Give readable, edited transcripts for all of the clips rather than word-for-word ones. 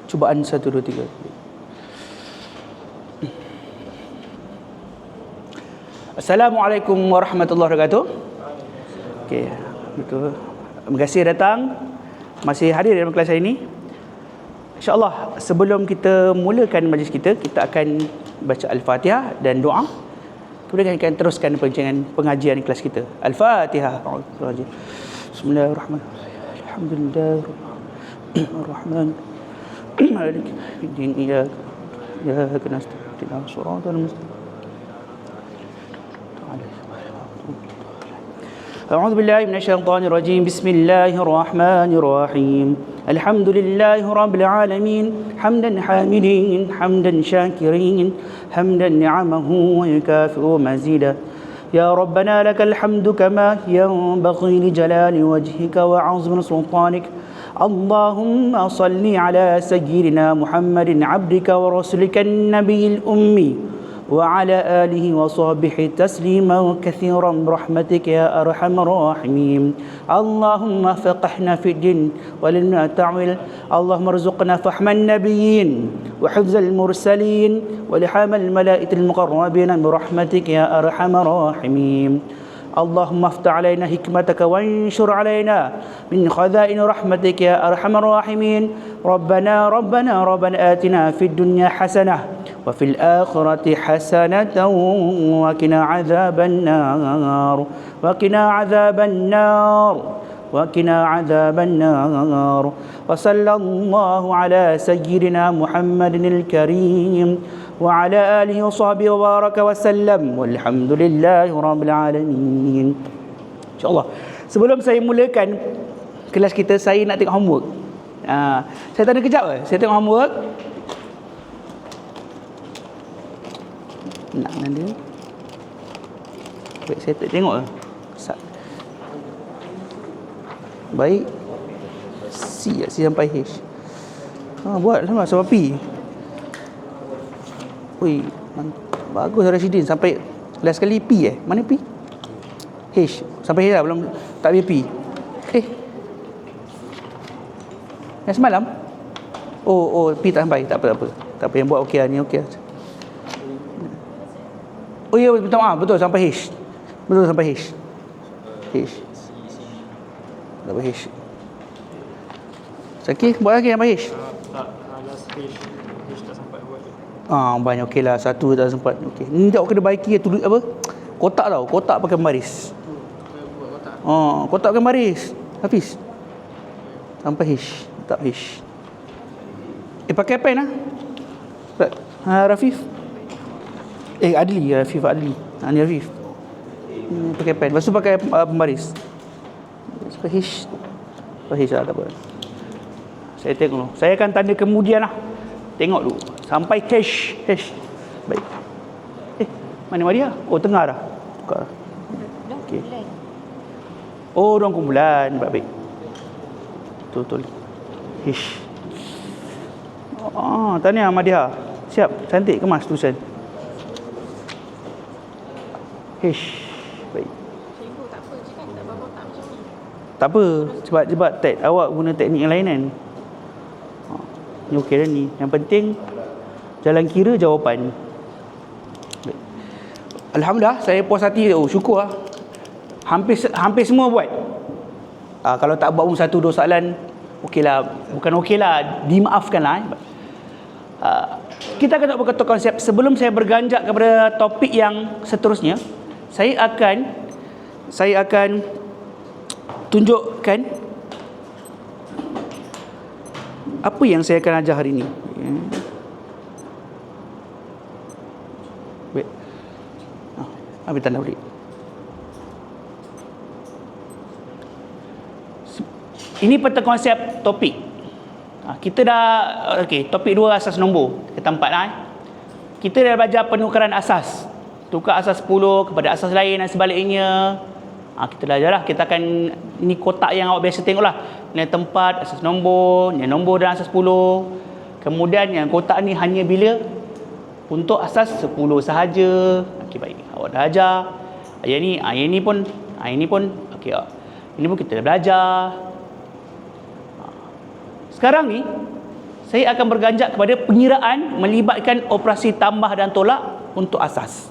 Cubaan 1, 2, 3. Assalamualaikum warahmatullahi wabarakatuh. Okey, betul. Terima kasih datang. Masih hadir dalam kelas hari ini. InsyaAllah sebelum kita mulakan majlis kita, kita akan baca Al-Fatihah dan doa. Kemudian kita akan teruskan pengajian kelas kita. Al-Fatihah. Bismillahirrahmanirrahim. Alhamdulillahirrahmanirrahim. Maliki yaumiddin. Iyyaka nasta'in. Ihdinas siratal mustaqim. أعوذ بالله من الشيطان الرجيم بسم الله الرحمن الرحيم الحمد لله رب العالمين حمدا حامدين حمدا شاكرين حمدا نعمه ويكافئ مزيدا يا ربنا لك الحمد كما ينبغي لجلال وجهك وعظم سلطانك اللهم صل على سيدنا محمد عبدك ورسولك النبي الأمي وعلى آله وصحبه تسليما كثيرا برحمتك يا أرحم الراحمين اللهم فقهنا في الدين ولنا تعويل اللهم ارزقنا فهم النبيين وحفظ المرسلين ولحام الملائكة المقربين برحمتك يا أرحم الراحمين اللهم افتح علينا حكمتك وانشر علينا من خزائن رحمتك يا أرحم الراحمين ربنا آتنا في الدنيا حسنة وفي الآخرة حسنة وقنا عذاب النار وقنا عذاب النار وصلى الله على سيدنا محمد الكريم وعلى آله وصحبه وبارك وسلم والحمد لله رب العالمين. InsyaAllah sebelum saya mulakan kelas kita, saya nak tengok homework. Saya tanya kejap ke? Saya tengok homework. Nak dia. Baik, saya tak tengok ke? Baik. C sampai H. Buat sama sampai P. Ui, bagus Rashidin sampai last kali P Mana P? H. Sampai H lah, belum tak habis P. Yang semalam? Oh, P tak sampai. Tak apa. Tak apa, yang buat okey lah, ni okey lah. Oh ya, minta maaf, betul sampai H. Betul sampai H. Sampai H. Sakit, buat lagi sampai H. Last H tak sempat buat. Banyak okey lah, satu tak sempat. Okey. Ni tak kena baiki tulis apa? Kotak tau, kotak pakai baris. Buat kotak. Kotak pakai baris. Hafiz. Sampai H, tak H. Pakai pen lah. Rafif. Adli. Ni Rafif. Pakai pen. Lepas tu pakai pembaris. Sampai H. Sampai H lah, tak apa. Saya tengok dulu. Saya akan tanda kemudian lah. Tengok dulu. Sampai H. Baik. Mana Maria? Oh, tengah dah. Tukar. Okey. Oh, ruang kumpulan. Baik. Betul. H. Tahniah Madia. Siap. Cantik kemas tulisan. H. Baik. Cikgu tak apa je kan, tak apa-apa tak macam ni. Tak apa. Cepat awak guna teknik yang lain kan. Ni okey dah ni. Yang penting jalan kira jawapan. Baik. Alhamdulillah, saya puas hati. Syukur lah. Hampir semua buat. Kalau tak buat pun 1-2 soalan, okeylah. Bukan okeylah, dimaafkanlah. Kita akan nak berkata konsep. Sebelum saya berganjak kepada topik yang seterusnya, saya akan tunjukkan apa yang saya akan ajar hari ini. Baik. Ambil tanda beri. Ini peta konsep topik. Kita dah topik 2 asas nombor. Kita 4 lah. Kita dah belajar penukaran asas. Tukar asas 10 kepada asas lain dan sebaliknya. Kita belajar lah. Kita akan, ini kotak yang awak biasa tengok lah. Nilai tempat, asas nombor, nilai nombor dan asas 10. Kemudian yang kotak ni hanya bila untuk asas 10 sahaja. Okey, baik. Awak dah ajar. Yang ni pun okey. Ini pun kita dah belajar. Sekarang ni saya akan berganjak kepada pengiraan melibatkan operasi tambah dan tolak untuk asas.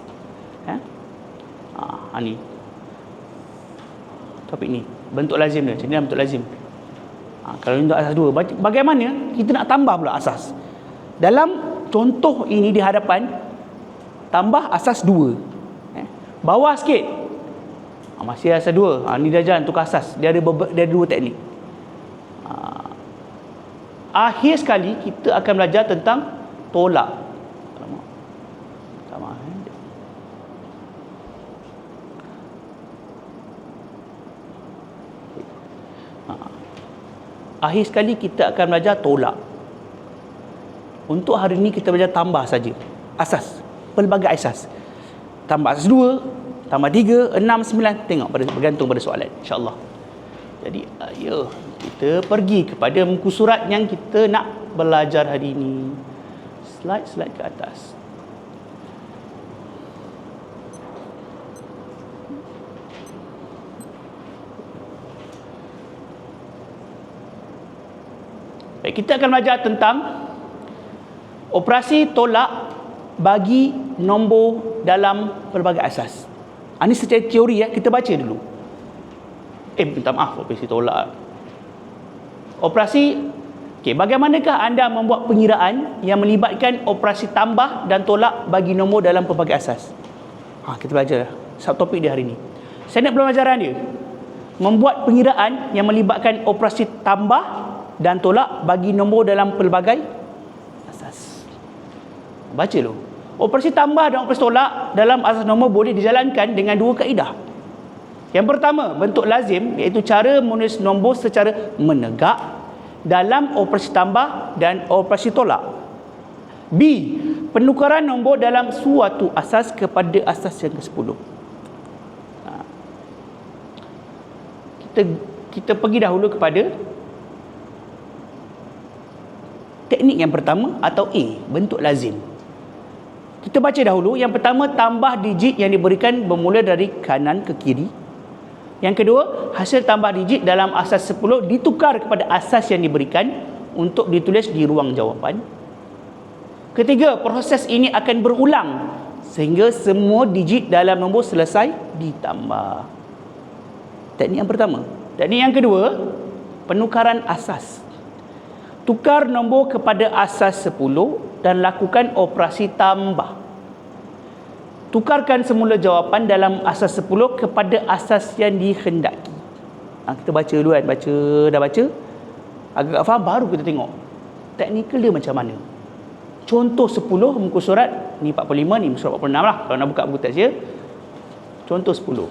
Ni topik ni, bentuk lazim dia. Macam ni bentuk lazim. Kalau untuk asas 2, bagaimana kita nak tambah pula asas? Dalam contoh ini di hadapan, tambah asas 2. Bawah sikit, masih asas 2. Ni dah jalan tukar asas. Dia ada 2 teknik. Akhir sekali kita akan belajar tentang tolak. Sama. Akhir sekali kita akan belajar tolak. Untuk hari ini kita belajar tambah saja. Asas, pelbagai asas. Tambah asas 2, tambah 3, 6, 9, tengok bergantung pada soalan, insya-Allah. Jadi ayo kita pergi kepada muka surat yang kita nak belajar hari ini. Slide ke atas. Baik, kita akan belajar tentang operasi tolak bagi nombor dalam pelbagai asas. Ini secara teori kita baca dulu. Minta maaf, operasi tolak. Bagaimanakah anda membuat pengiraan yang melibatkan operasi tambah dan tolak bagi nombor dalam pelbagai asas? Kita belajar subtopik dia hari ini. Saya nak pelajaran dia. Membuat pengiraan yang melibatkan operasi tambah dan tolak bagi nombor dalam pelbagai asas. Baca dulu. Operasi tambah dan operasi tolak dalam asas nombor boleh dijalankan dengan 2 kaedah. Yang pertama, bentuk lazim, iaitu cara menulis nombor secara menegak dalam operasi tambah dan operasi tolak. B, penukaran nombor dalam suatu asas kepada asas yang ke-10. Kita pergi dahulu kepada teknik yang pertama atau A, bentuk lazim. Kita baca dahulu. Yang pertama, tambah digit yang diberikan bermula dari kanan ke kiri. Yang kedua, hasil tambah digit dalam asas 10 ditukar kepada asas yang diberikan untuk ditulis di ruang jawapan. Ketiga, proses ini akan berulang sehingga semua digit dalam nombor selesai ditambah. Teknik yang pertama. Teknik yang kedua, penukaran asas. Tukar nombor kepada asas 10 dan lakukan operasi tambah. Tukarkan semula jawapan dalam asas 10 kepada asas yang dikhendaki. Kita baca dulu kan. Dah baca. Agak faham, baru kita tengok teknikal dia macam mana. Contoh 10 muka surat. Ni 45, ni muka surat 46 lah. Kalau nak buka buku teks dia. Contoh 10.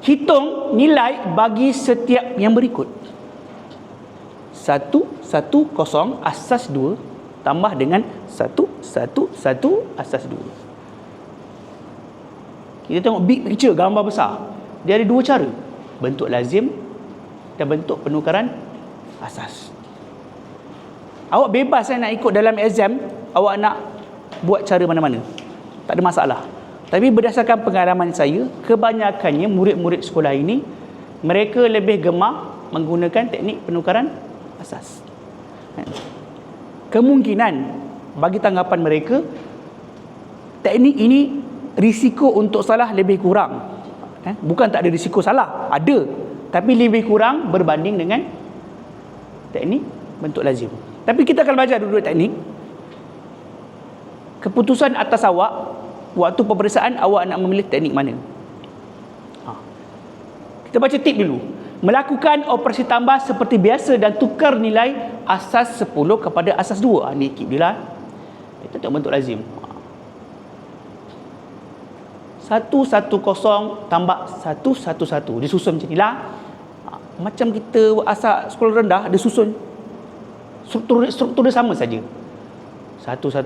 Hitung nilai bagi setiap yang berikut. 110 asas 2 tambah dengan 111 asas 2. Kita tengok big picture, gambar besar. Dia ada 2 cara. Bentuk lazim dan bentuk penukaran asas. Awak bebas nak ikut dalam exam, awak nak buat cara mana-mana. Tak ada masalah. Tapi berdasarkan pengalaman saya, kebanyakannya murid-murid sekolah ini, mereka lebih gemar menggunakan teknik penukaran asas. Kemungkinan bagi tanggapan mereka, teknik ini risiko untuk salah lebih kurang. Bukan tak ada risiko salah, ada, tapi lebih kurang berbanding dengan teknik bentuk lazim. Tapi kita akan belajar dulu teknik. Keputusan atas awak waktu peperiksaan, awak nak memilih teknik mana. Kita baca tip dulu. Melakukan operasi tambah seperti biasa dan tukar nilai asas 10 kepada asas 2. Ni tip dia lah. Kita tengok bentuk lazim. 110 tambah 111. Dia susun macam ni lah. Macam kita asas sekolah rendah, dia susun. Struktur dia sama saja. 110,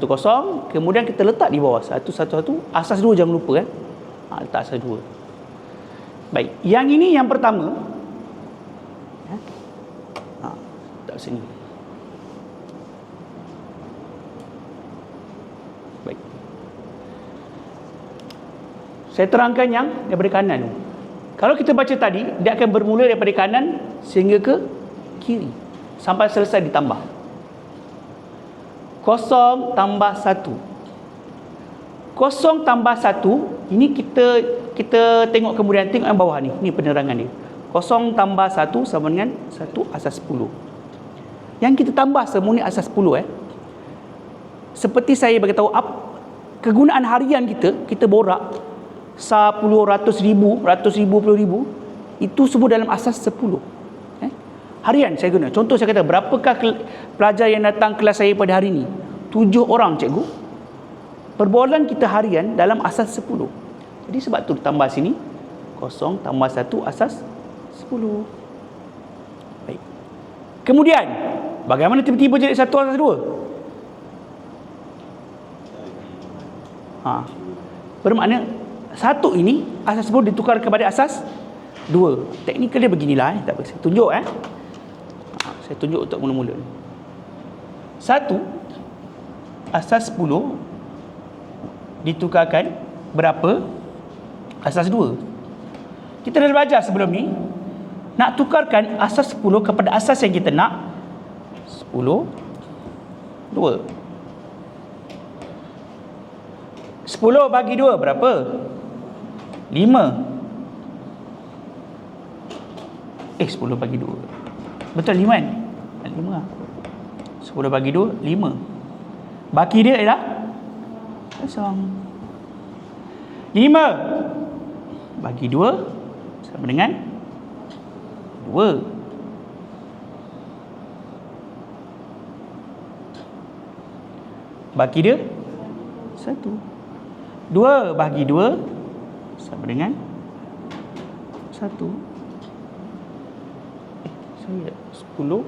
kemudian kita letak di bawah 111, asas 2 jangan lupa letak asas 2. Baik, yang ini yang pertama. Tak sini. Baik. Saya terangkan yang daripada kanan. Kalau kita baca tadi, dia akan bermula daripada kanan sehingga ke kiri sampai selesai ditambah. Kosong tambah 1. Kosong tambah 1, ini kita tengok kemudian, tengok yang bawah ni. Ni penerangan dia. Kosong tambah 1 sama dengan 1 asas 10. Yang kita tambah semua ni asas 10. Seperti saya beritahu, kegunaan harian kita borak 10, 100 ribu, 10 ribu, itu semua dalam asas 10. Harian saya guna. Contoh saya kata, berapakah pelajar yang datang kelas saya pada hari ini? 7 orang, cikgu. Perbualan kita harian dalam asas 10. Jadi sebab tu tambah sini, kosong tambah 1 asas 10. Baik. Kemudian, bagaimana tiba-tiba jadi 1 asas 2? Bermakna 1 ini asas 10 ditukar kepada asas 2. Teknikal dia beginilah. Tak apa, saya tunjuk. Saya tunjuk untuk mula-mula. 1 asas 10 ditukarkan berapa? Asas 2. Kita dah belajar sebelum ni, nak tukarkan asas 10 kepada asas yang kita nak, 10 2. 10 bagi 2 berapa? 5. 10 bagi 2. Betul 5 kan? 5 lah. 10 bagi 2, 5. Baki dia ialah kosong. 5 bagi 2 sama dengan 2. Baki dia 1. 2 bagi 2 sama dengan 1. Saya 10.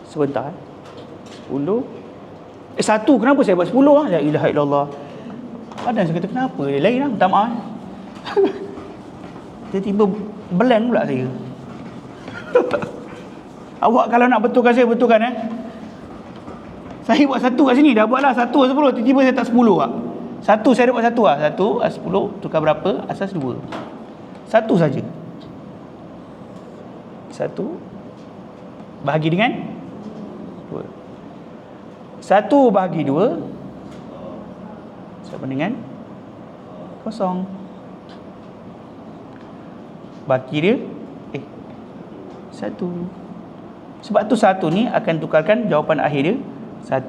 Sebentar. 10. 1. Kenapa saya buat 10? La ilaha illallah. Padahal saya kata kenapa? Lain lah. Minta maaf. Tiba-tiba blank pula saya. Awak kalau nak betulkan saya, betulkan. Saya buat 1 kat sini. Dah buat lah 1 10. Tiba-tiba saya tak 10 lah. 1 saya dah buat 1 lah. 1 10 tukar berapa? Asas 2. 1 saja. 1 bahagi dengan 2. 1 bahagi 2 sama dengan 0. Baki dia 1. Sebab tu 1 ni akan tukarkan jawapan akhir dia 1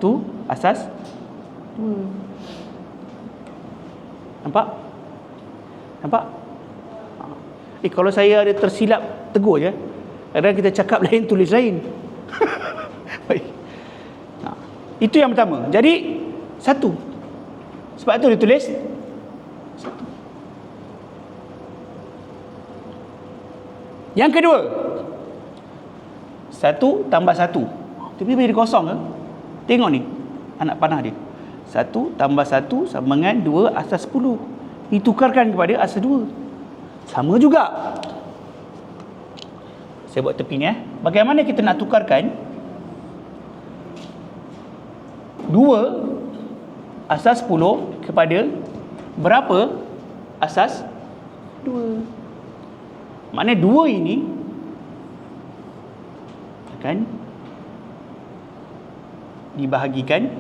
asas 2. Nampak? Kalau saya ada tersilap, tegur je. Kadang kita cakap lain, tulis lain. Baik. Itu yang pertama. Jadi 1. Sebab tu dia tulis 1. Yang kedua, 1 tambah 1. Tiba-tiba jadi kosong ke? Tengok ni anak panah dia. 1 tambah 1 sama dengan 2 asas 10. Ditukarkan kepada asas 2. Sama juga. Saya buat tepi ni. Bagaimana kita nak tukarkan 2 asas 10 kepada berapa asas 2? Maknanya 2 ini akan dibahagikan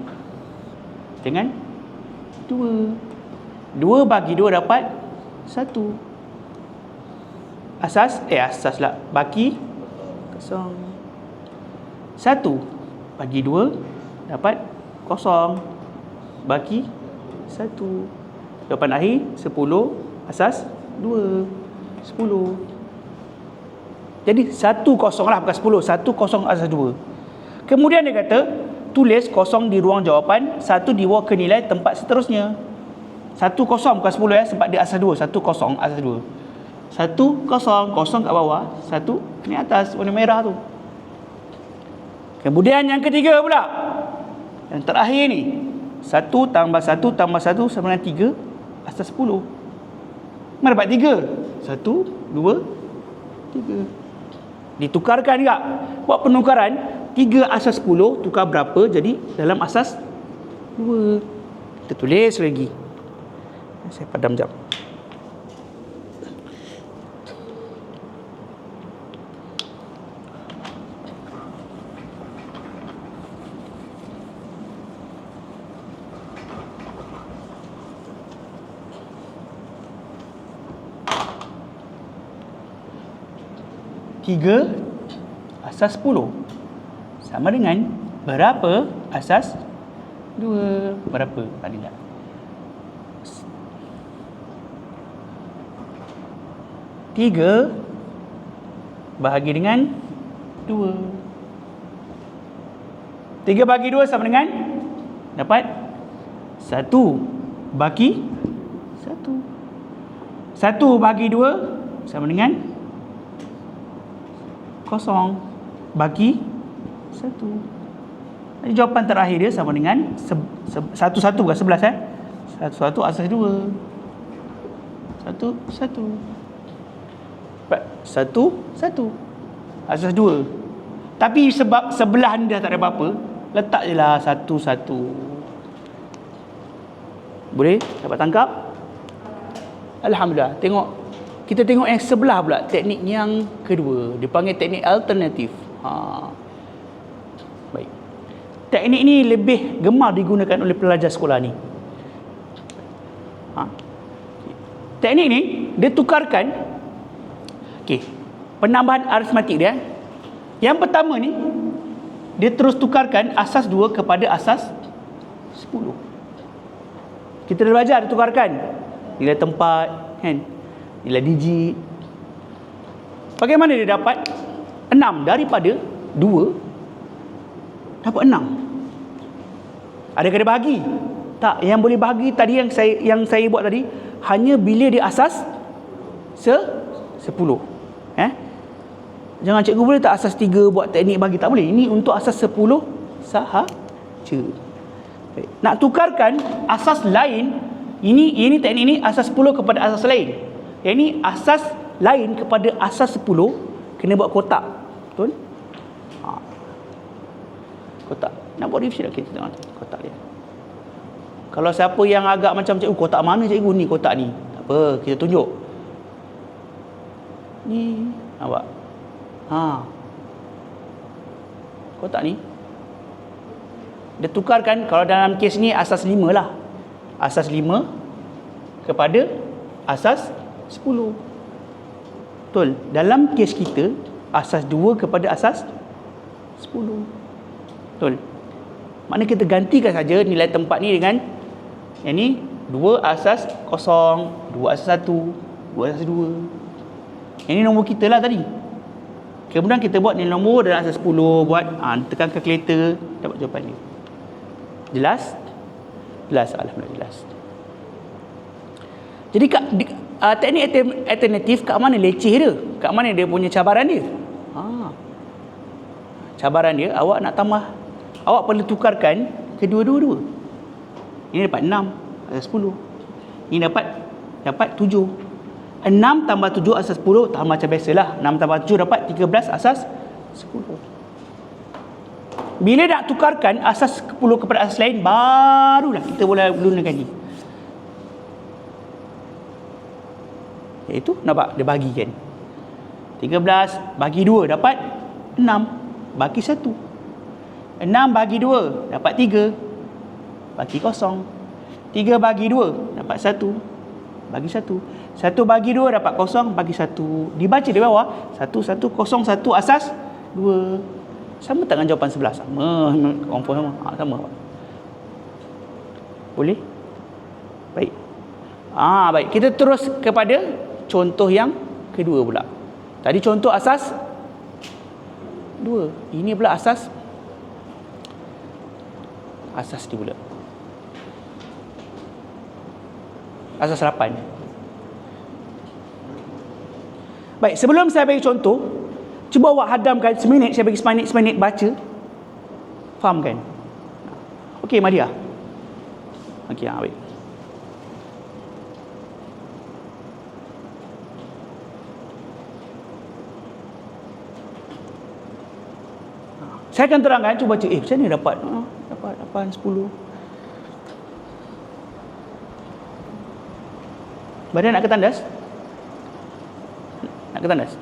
dengan 2. 2 bagi 2 dapat 1. Asas lah. Baki 0. 1 bagi 2 dapat 0. Baki 1. Jawapan akhir 10 asas 2. 10. Jadi 1-0 lah, bukan 10. 1-0 asas 2. Kemudian dia kata, tulis 0 di ruang jawapan, 1 dibawa ke nilai tempat seterusnya. 1-0 bukan 10 sebab dia asas 2. 1-0 asas 2. 1-0, 0 kat bawah, 1 ni atas, warna merah tu. Kemudian yang ketiga pula, yang terakhir ni, 1 tambah 1 tambah 1 sama dengan 3 asas 10. Mana dapat 3? 1, 2, 3. Ditukarkan juga. Buat penukaran, 3 asas 10 tukar berapa? Jadi dalam asas 2. Kita tulis lagi. Saya padam jap. 3 asas 10 sama dengan berapa asas 2? Berapa? Tak ada. 3 bahagi dengan 2. 3 bagi 2 sama dengan dapat 1 bagi 1. 1 bagi 2 sama dengan 0 bagi 1. Jadi jawapan terakhir dia sama dengan 1 bukan 11 1 asas 2. 1 asas 2. Tapi sebab sebelah ni dah tak ada apa-apa, letak je lah 1. Boleh? Dapat tangkap? Alhamdulillah. Kita tengok yang sebelah pula, teknik yang kedua. Dia panggil teknik alternatif. Baik. Teknik ni lebih gemar digunakan oleh pelajar sekolah ni. Teknik ni dia tukarkan penambahan aritmatik dia. Yang pertama ni dia terus tukarkan asas 2 kepada asas 10. Kita dah belajar dia tukarkan nilai tempat kan, nilai digit. Bagaimana dia dapat 6 daripada 2 dapat 6? Adakah dia bahagi? Tak, yang boleh bahagi tadi yang saya buat tadi hanya bila dia asas 10. Jangan cikgu boleh tak asas 3 buat teknik bagi? Tak boleh. Ini untuk asas 10 sahaja. Nak tukarkan asas lain, ini teknik ni asas 10 kepada asas lain. Yang ni asas lain kepada asas 10 kena buat kotak. Betul? Kotak. Nak buat review tak kita tengok kotak dia. Kalau siapa yang agak macam cikgu, kotak mana cikgu ni, kotak ni? Tak apa, kita tunjuk. Ni, nampak? Kotak ni dia tukarkan, kalau dalam kes ni asas 5 lah. Asas 5 kepada asas 10. Betul? Dalam kes kita asas 2 kepada asas 10. Betul? Maknanya kita gantikan saja nilai tempat ni dengan yang ni 2 asas 0, 2 asas 1, 2 asas 2. Yang ni nombor kita lah tadi. Kemudian kita buat nilai nombor dalam asas 10, buat tekan kalkulator, dapat jawapan ni. Jelas? Jelas, alhamdulillah jelas. Jadi teknik alternatif kat mana leceh dia? Kat mana dia punya cabaran dia? Cabaran dia, awak nak tambah, awak perlu tukarkan kedua-dua. Ini dapat 6 asas 10. Ini dapat 7. 6 tambah 7 asas 10 tak macam biasalah. 6 tambah 7 dapat 13 asas 10. Bila nak tukarkan asas 10 kepada asas lain, barulah kita boleh gunakan ni. Iaitu nampak dia bagikan 13 bagi 2 dapat 6 bagi 1. 6 bagi 2 dapat 3 bagi 0. 3 bagi 2 dapat 1 bagi 1. 1 bagi 2 dapat 0 bagi 1. Dibaca di bawah 1 1 0 1 asas 2. Sama tak dengan jawapan sebelah? Sama. Confirm sama. Sama. Boleh? Baik. Baik. Kita terus kepada contoh yang kedua pula. Tadi contoh asas 2. Ini pula asas ni pula. Asas 8. Baik, sebelum saya bagi contoh, cuba awak hadamkan seminit, saya bagi seminit baca. Fahamkan? Okey, Madia. Okey, baik. Saya akan terangkan, cuba baca. Macam ni dapat 8, 10. Badan nak ke tandas? Nak ke tandas?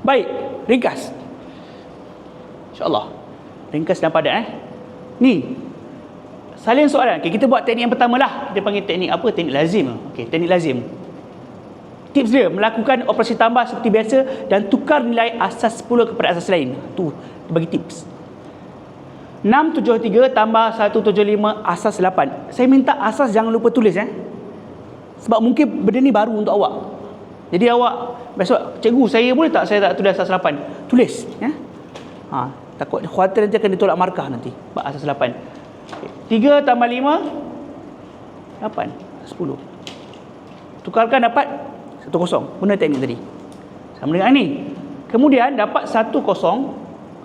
Baik, ringkas. InsyaAllah. Ringkas dan padat Ni. Salin soalan. Okay, kita buat teknik yang pertama lah. Kita panggil teknik apa? Teknik lazim. Okay, teknik lazim. Tips dia, melakukan operasi tambah seperti biasa dan tukar nilai asas 10 kepada asas lain. Tu, dia bagi tips. 673 tambah 175 asas 8. Saya minta asas jangan lupa tulis Sebab mungkin benda ni baru untuk awak. Jadi awak besok, cikgu saya boleh tak saya tak tulis asas 8? Tulis takut khawatir nanti akan ditolak markah nanti. Asas 8. 3 tambah 5 8, 10. Tukarkan dapat 1-0. Guna teknik tadi. Sama dengan ni. Kemudian dapat 1-0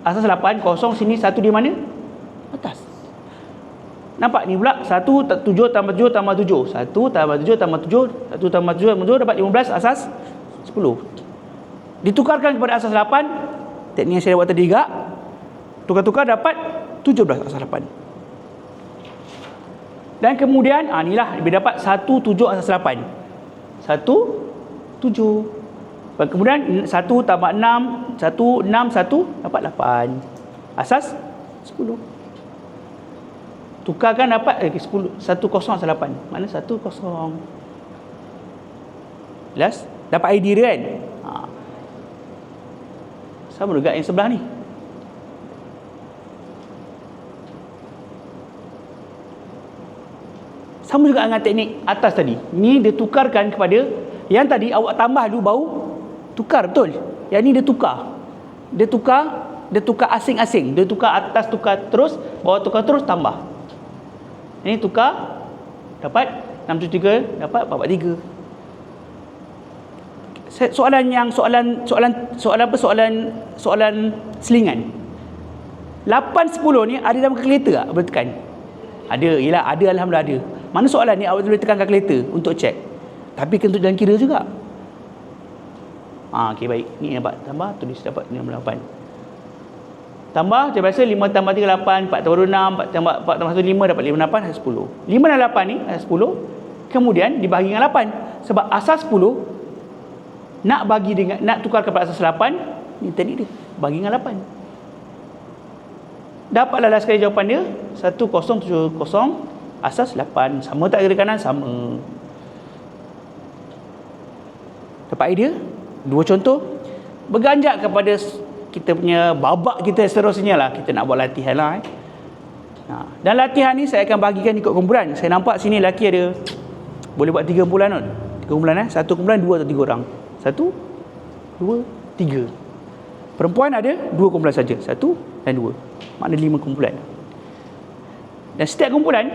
asas 8, kosong sini 1 di mana? Atas. Nampak ni pula 7 tambah 7 tambah 7. 1 tambah 7 tambah 7, 1 tambah 7 tambah 7 dapat 15 asas 10. Ditukarkan kepada asas 8. Teknik yang saya buat tadi juga. Tukar-tukar dapat 17 asas 8. Dan kemudian inilah dia dapat 1 7 asas 8. 1 7. Dan kemudian 1 tambah 6, 1 6 1 dapat 8. Asas 10. Tukarkan dapat 10 1 0 asas 8. Mana 1 0. Jelas? Dapat idea dia kan? Sama juga yang sebelah ni. Sama juga dengan teknik atas tadi. Ni dia tukarkan kepada yang tadi awak tambah dulu baru tukar, betul? Yang ni dia tukar. Dia tukar asing-asing. Dia tukar atas, tukar terus, bawah tukar terus, tambah. Ini tukar dapat 673 dapat 443. Soalan selingan. 8 10 ni ada dalam kalkulator tak? Boleh tekan. Ada, alhamdulillah ada. Mana soalan ni awak boleh tekan kalkulator untuk check. Tapi kena untuk jalan kira juga. Okey, baik. Ni dapat tambah, tulis dapat 68. Tambah macam biasa 5 tambah 3 8, 4 tambah 2 6, 4 tambah 1 5 dapat 58 asas 10. 5 dan 8 ni asas 10. Kemudian dibagi dengan 8. Sebab asas 10 nak tukar kepada asas 8, ni teknik dia. Bagi dengan 8. Dapatlah sekali jawapan dia 1070 asas 8. Sama tak kiri kanan? Sama. Dapat idea? Dua contoh. Berganjak kepada kita punya babak kita seterusnya lah. Kita nak buat latihan lah. Dan latihan ni saya akan bagikan ikut kumpulan. Saya nampak sini lelaki ada boleh buat 3 kumpulan kot. 3 kumpulan satu kumpulan 2 atau 3 orang. 1 2 3. Perempuan ada 2 kumpulan saja. 1 dan 2. Makna 5 kumpulan. Dan setiap kumpulan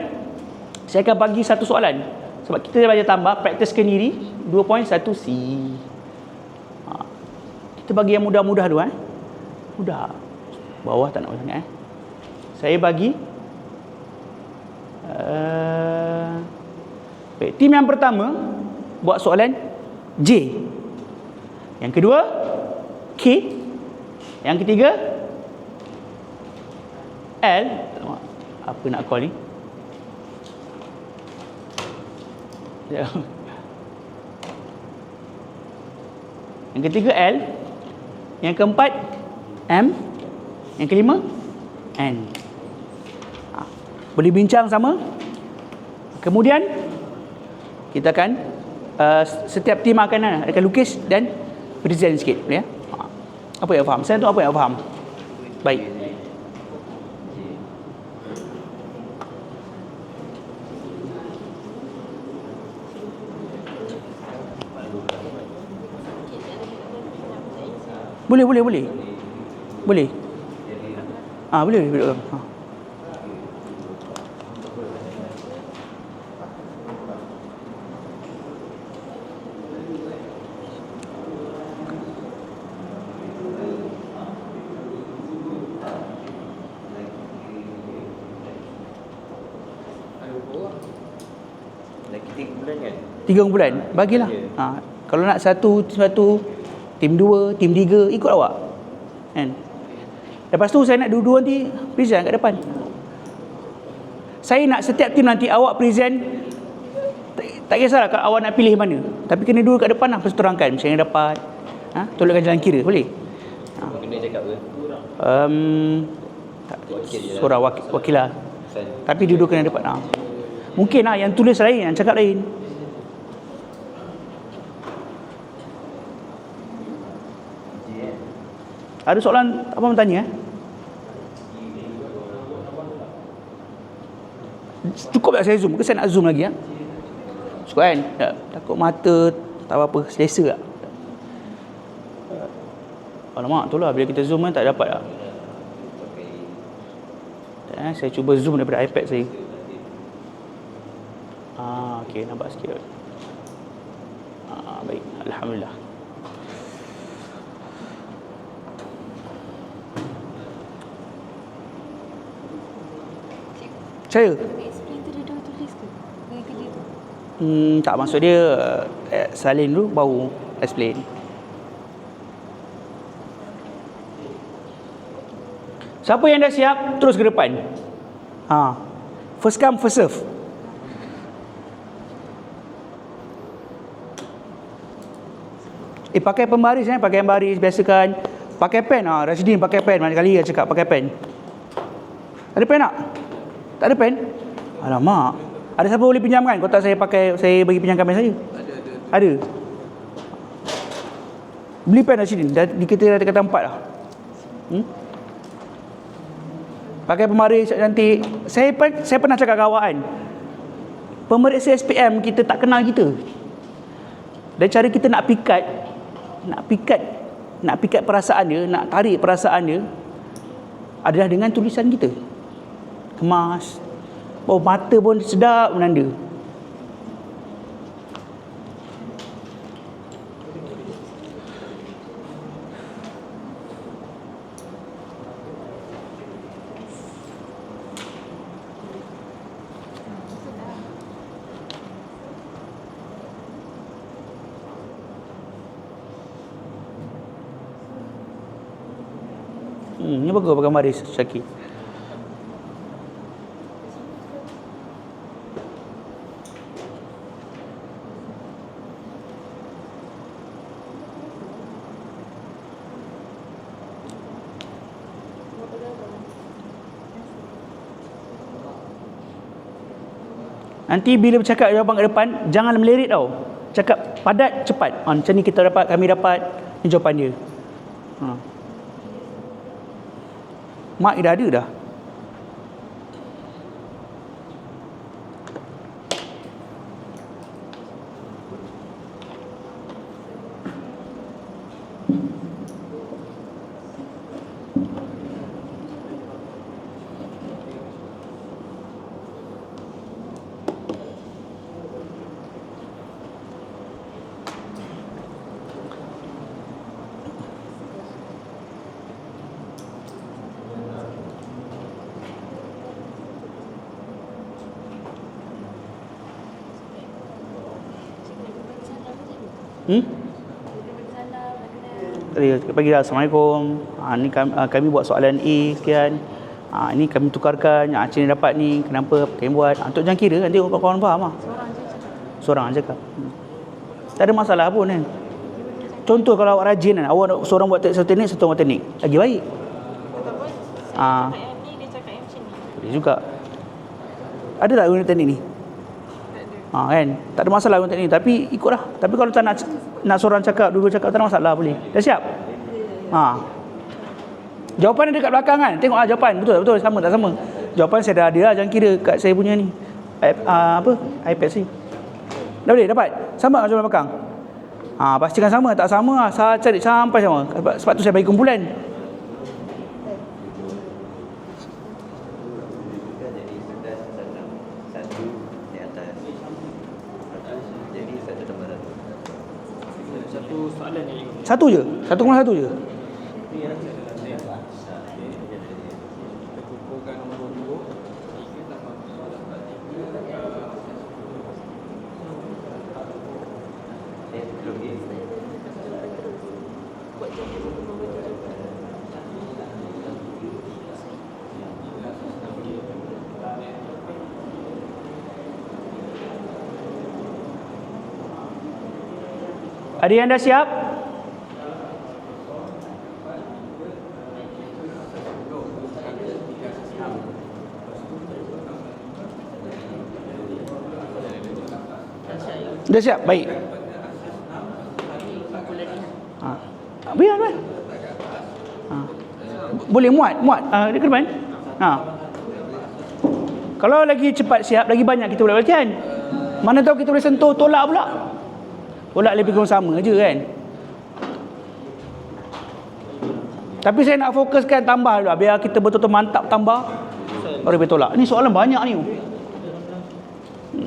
saya akan bagi satu soalan. Sebab kita belajar tambah, praktiskan diri 2.1C. Kita bagi yang mudah-mudah dulu mudah. Bawah tak nak sangat Saya bagi baik, tim yang pertama buat soalan J. Yang kedua K. Yang ketiga L. Apa nak call ni? Yang ketiga L. Yang keempat M. Yang kelima N. Boleh bincang sama. Kemudian kita akan setiap tim akan lukis dan present sikit, ya. Apa yang faham? Saya tu apa yang faham? Baik. Boleh. Boleh. Boleh. Boleh. Lagi 3 bulan kan? 3 bulan. Bagilah. Kalau nak satu, tim 2, tim 3, ikut awak. Kan? Lepas tu saya nak dua-dua nanti present kat depan. Saya nak setiap tim nanti awak present. Tak kisahlah kalau awak nak pilih mana. Tapi kena dua kat depan lah, lepas tu terangkan. Macam yang dapat. Tolakkan jalan kira. Boleh? yang cakap ke? Tak, Wakil je lah. seorang wakilah. Sen. Tapi dua-dua kena dapat. Mungkin lah yang tulis lain, yang cakap lain. Ada soalan apa bertanya? Cukup tak saya zoom? Ke saya nak zoom lagi ya? Cukup kan? Tak, takut mata tak apa-apa, selesa tak? Alamak, tu lah bila kita zoom kan tak dapat lah. Saya cuba zoom daripada iPad saya. Okey, nampak sikit. Baik, alhamdulillah. Saya Explain tu dia dah tulis ke? Dia tu. tak, maksud dia salin dulu baru explain. Siapa yang dah siap terus ke depan. First come first serve. Pakai pembaris pakai pembaris biasakan. Pakai pen. Rashidin pakai pen. Mana kali dia cakap pakai pen. Ada pen tak? Tak ada pen? Alamak. Ada siapa boleh pinjamkan? Kotak saya pakai, saya bagi pinjamkan pen saya. Ada. Beli pen Rashidin. Kita dah kata 4 dah. Pakai pembaris cantik. Saya pernah cakap kawan, pemeriksa SPM kita tak kenal kita. Dan cara kita nak pikat perasaan dia, nak tarik perasaan dia adalah dengan tulisan kita. Kemas. Mata pun sedap menanda. Ni bagus pakai baris Syakir. Nanti bila bercakap jawapan ke depan, jangan melirik tau. Cakap padat, cepat. Macam ni kami dapat ni jawapan dia. Mak dah ada dah. Bagi dah Assalamualaikum. Ni kami buat soalan A sekian. Ini kami tukarkan. Macam ni dapat ni. Kenapa kami buat? Untuk jangan kira. Nanti kawan faham lah. Seorang je cakap. Tak ada masalah pun kan. Contoh kalau awak rajin kan. Awak seorang buat satu teknik, satu buat teknik. Lagi baik. Ataupun saya cakap yang ni, dia cakap yang macam ni. Boleh juga. Ada tak guna teknik ni? Kan? Tak ada masalah guna teknik ni. Tapi ikutlah. Tapi kalau tak nak seorang cakap, dua cakap, tak ada masalah, boleh. Dah siap? Jawapan ada dekat belakang kan? Tengok jawapan. Betul sama tak sama? Jawapan saya dah ada lah. Jangan kira kat saya punya ni. iPad saya. Dah boleh dapat? Sama jawapan belakang? Pastikan sama. Tak sama saya cari sampai sama. Sebab tu saya bagi kumpulan. Satu soalan yang ikut. Satu je? 1,1 je? Kekurangan nombor 2 3 tambah soalan tadi. Buat je membaca jawapan. Ada yang dah siap? Dah siap? Baik. Biar. Boleh muat. Dia ke depan. Kalau lagi cepat siap, lagi banyak kita boleh latihan. Mana tahu kita boleh sentuh tolak pula. Tolak lebih kurang sama je kan. Tapi saya nak fokuskan tambah dulu, biar kita betul-betul mantap tambah baru boleh tolak. Ni soalan banyak ni.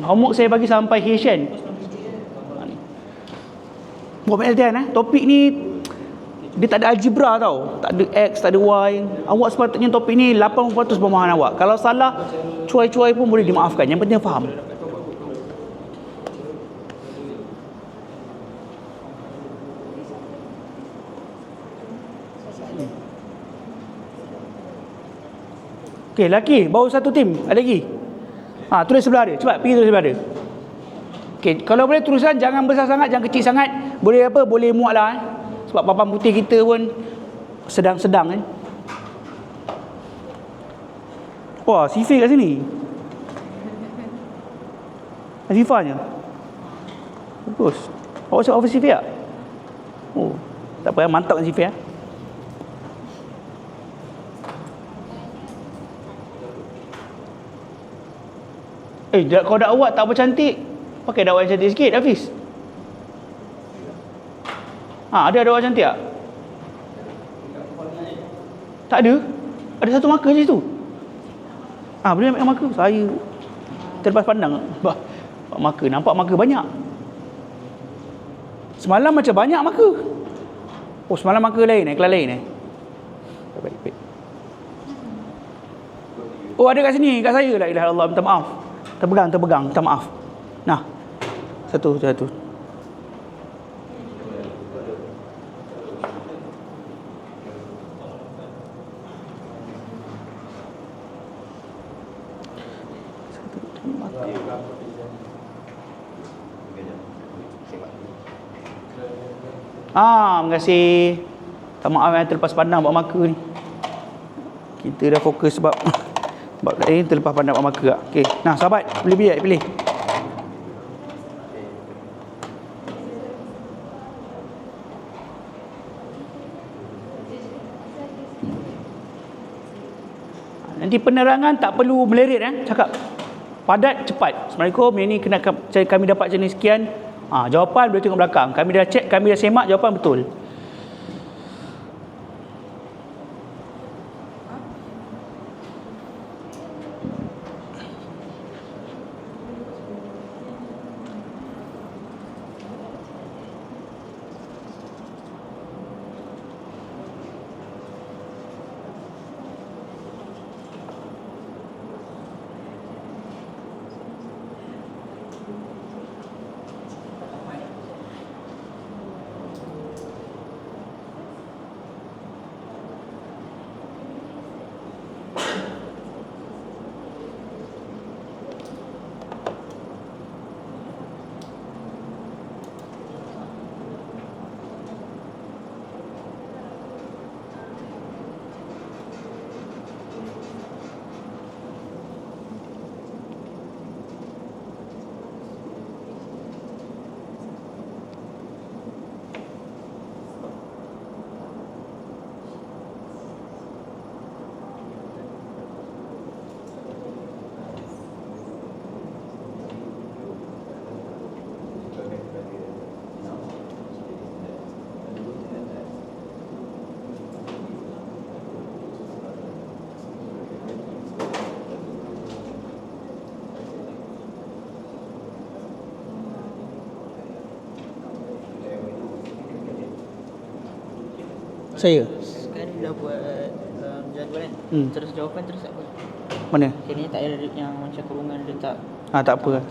Homework saya bagi sampai Hesian. Buat latihan topik ni dia tak ada algebra tau. Tak ada X, tak ada Y. Awak sepatutnya topik ni 80% pemahaman awak. Kalau salah, cuai-cuai pun boleh dimaafkan. Yang penting faham. Okey, lelaki baru satu tim. Ada lagi? Tulis sebelah dia. Cepat pergi tulis sebelah dia. Okey, kalau boleh tulisan jangan besar sangat, jangan kecil sangat. Boleh boleh muat lah. Sebab papan putih kita pun sedang-sedang kan. Wah, Sifir kat sini. Azifahnya. Bagus. Awak cakap office Sifir tak? Oh, tak apa, mantap kan Sifir. Kalau dakwah tak apa cantik, pakai dakwah yang cantik sikit, Hafiz. Ada dakwah cantik tak? Tak ada? Ada satu marker je tu. Boleh ambil marker? Saya terlepas pandang. Marker, nampak marker banyak. Semalam macam banyak marker. Oh, semalam marker lain kelas lain Baik. Oh, ada kat sini, kat saya. La ilaha illallah, minta maaf. Terpegang, minta maaf. Nah, satu. Terima kasih. Tak maaf terlepas pandang buat marker ni. Kita dah fokus sebab terlepas pandang buat marker. Okey. Nah, sahabat, pilih. Nanti penerangan tak perlu melerit cakap padat cepat. Assalamualaikum, yang ni kami dapat jenis sekian. Jawapan boleh tengok belakang. Kami dah cek, kami dah semak jawapan betul. Saya Sekarang dah buat jadual kan? Terus jawapan terus apa? mana? Kini tak ada yang macam kurungan letak. Tak apa.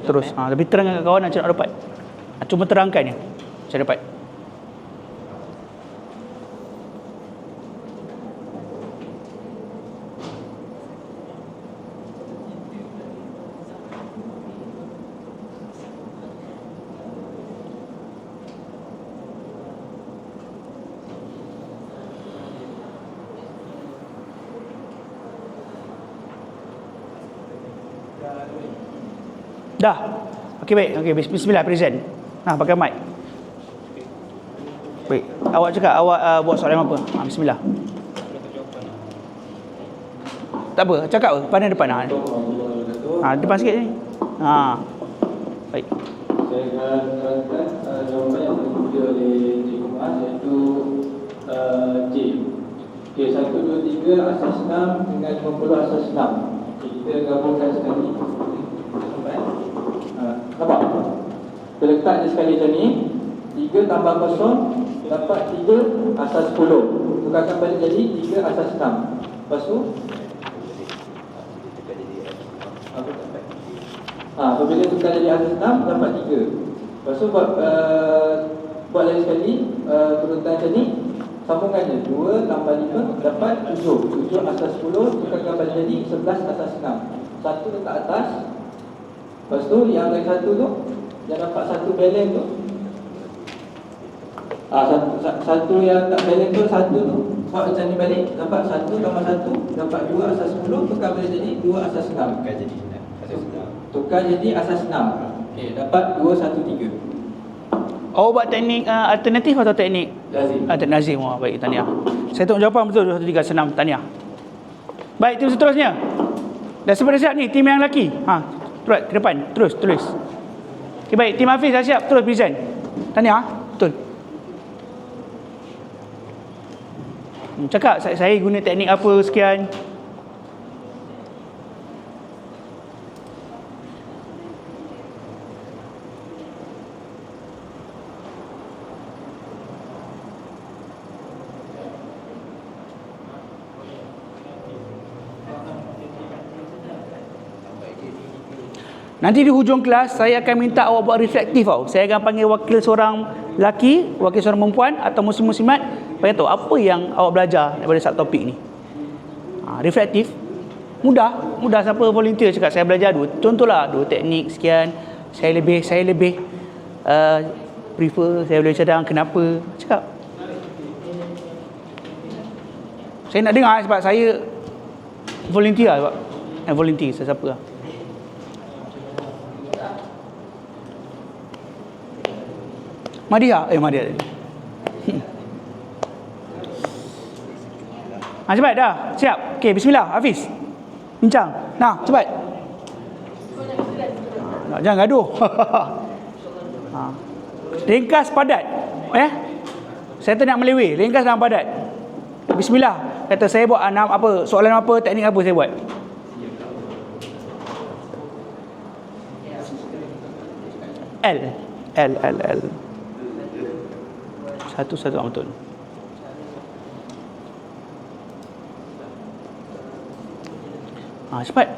Terus. Lebih terangkan kat kawan macam nak dapat. Cuma terangkan je. Macam dapat. Dah. Okey baik. Okey, bismillah present. Pakai mic. Baik. Awak cakap awak buat soalan apa? Bismillah. Tak apa, cakap apa? Pandang depan. Depan sikit ni. Baik. Saya akan terangkan jawapan yang diberi oleh Cikgu Mas, iaitu J. Okey, 1, 2, 3 asas 6 dengan 50 asas 6. Okay, kita gabungkan sekali. Sampai. Nampak? Kita letak je sekali macam ni. 3 tambah 0 dapat 3 asas 10. Tukarkan balik jadi 3 asas 6. Lepas tu apabila tukar jadi asas 6 dapat 3. Lepas tu buat lagi sekali, turutan macam ni. Sambungkan je 2 tambah 5 dapat 7. 7 asas 10, tukarkan balik jadi 11 asas 6. Satu letak atas. Lepas tu yang lagi satu tu, yang dapat satu balance tu, satu yang tak balance tu, satu tu buat macam ni balik, dapat 1 tambah 1 dapat 2 asas 10, tukar balik jadi 2 asas 6. Tukar jadi asas 6. Okey, dapat 2, 1, 3. Awak buat teknik alternatif atau teknik Lazim. teknik lazim? Baik, tahniah. Saya tengok jawapan betul 2, 1, 3 senam. Tahniah. Baik, tim seterusnya. Dah semua dah siap ni, tim yang lelaki. Turut ke depan, terus tulis. Okey, baik, tim Hafiz dah siap, terus present. Tahniah. Betul. Cakap saya guna teknik apa sekian. Nanti di hujung kelas saya akan minta awak buat reflektif tau. Saya akan panggil wakil seorang lelaki, wakil seorang perempuan atau muslim-muslimat bagi tahu apa yang awak belajar daripada satu topik ni. Reflektif. Mudah siapa volunteer cakap saya belajar contohlah dua teknik sekian. Saya lebih prefer, saya boleh cadang kenapa. Cakap. Saya nak dengar sebab saya volunteer sebab volunteer sesiapa lah. Madia. Cepat dah. Siap. Okey, bismillah. Hafiz. Bincang. Cepat. Jangan gaduh. Ringkas padat. Saya tak nak meleweh. Ringkas dan padat. Bismillah. Kata saya buat soalan apa, teknik apa saya buat. L. Satu betul. Cepat.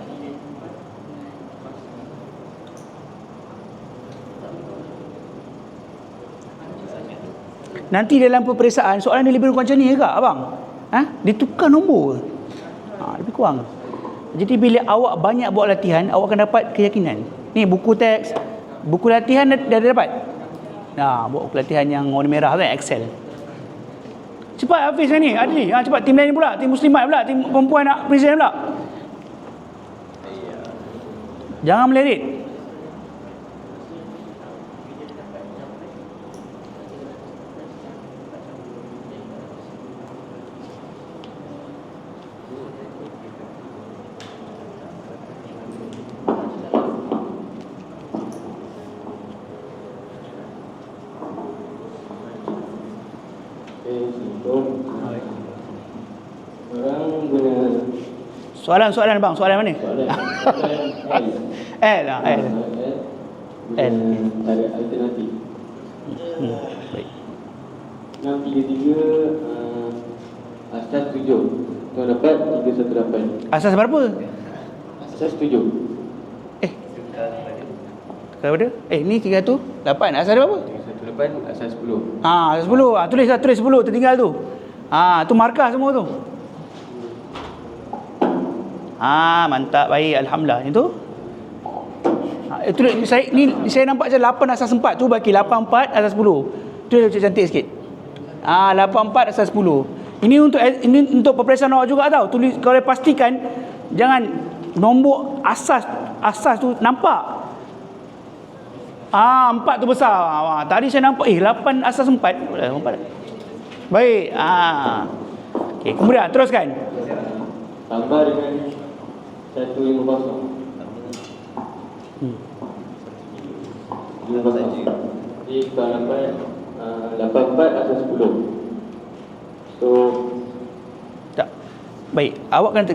Nanti dalam peperiksaan soalan dia lebih kurang macam ni ke abang? Dia tukar nombor. Lebih kurang. Jadi bila awak banyak buat latihan, awak akan dapat keyakinan. Ni buku teks, buku latihan dah dapat. Buat pelatihan yang warna merah kan, Excel. Cepat Hafiz ni, Adli. Cepat tim lain pula, tim muslimat pula, tim perempuan nak present pula. Jangan melerit. Soalan bang, soalan mana? L. Ada alternatif. Baik. 633 asas 7. Tuan dapat 318. Asas berapa? Asas 7. Berapa? Ni 308. Asas berapa? 318 asas 10. Asas 10. Tulis 10 tertinggal tu. Tu markah semua tu. Mantap, baik, alhamdulillah. Itu saya nampak macam 8 asas 4 tu bagi 84 asas 10. Tu dia cantik sikit. 84 asas 10. Ini untuk peperiksaan awak juga tau. Tulis, kalau pastikan jangan nombor asas tu nampak. 4 tu besar. Tadi saya nampak 8 asas 4. Baik. Okey, kemudian teruskan. Tambah dengan 150. 50. Jadi kita dapat 84 asas 10. So Tak. Baik, awak kan